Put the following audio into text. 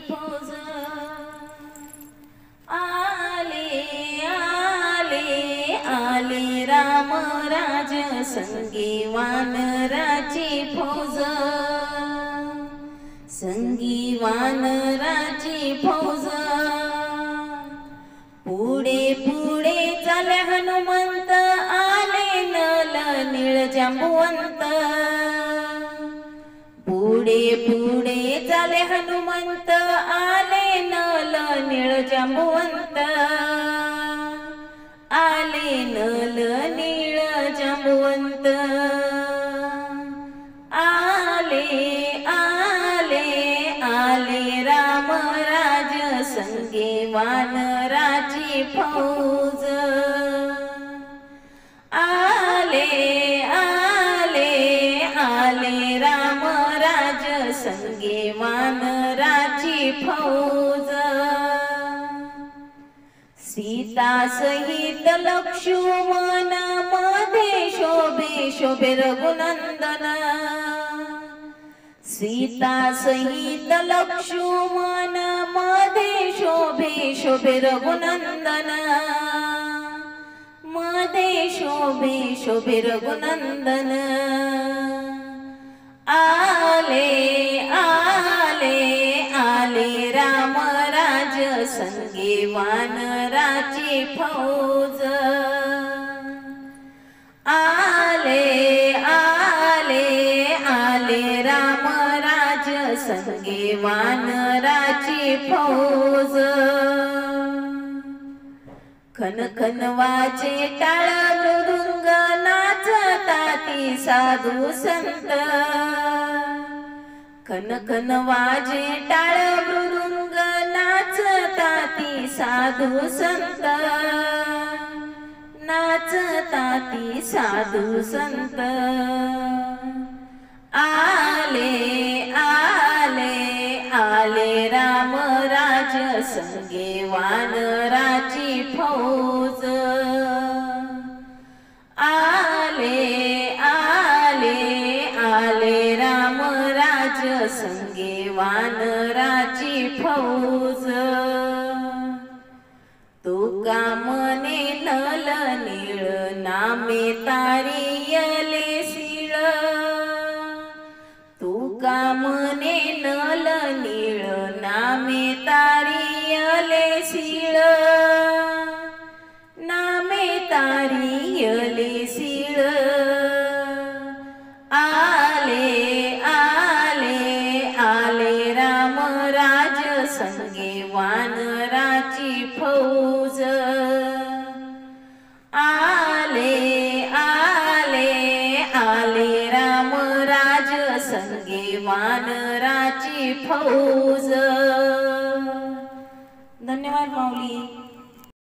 फौज आले आले आले रामराज संगी वानराची फौज संगी वानराची फौज पुढे पुढे चाले हनुमंत आले नल नीळ जांबुवंत पुढे पुढे चाले हनुमंत आले नल नीळ जांबुवंत आले नल नीळ जांबुवंत आले आले आले रामराज संगे वानराची फौज आले आले आले रामराज संगे वानराची फौज सीता सहित लक्ष्मण मध्ये शोभे शोभे रघुनंदन सीता सहित लक्ष्मण मध्ये शोभे शोभे रघुनंदन मध्ये शोभे शोभे रघुनंदन आले आले आले रामराज संगे वानराची फौज आले आले आले रामराज संगे वानराची फौज खन खन वाजे टाळ मृदुंग नाचताती साधू संत खन खन वाजे टाळ मृदुंग नाचताती साधू संत नाचताती साधू संत आले आले आले रामराज संगे वानराची फौज आले आले आले रामराज संगे वानराची फौज तुका मने नल नीळ नामे तारियले सीळ तुका मने नल नीळ नामे तारियले सीळ नामे तारियले सीळ आले आले आले रामराज संगे वानराची फौज आले आले आले रामराज संगे वानराची फौज। धन्यवाद माऊली।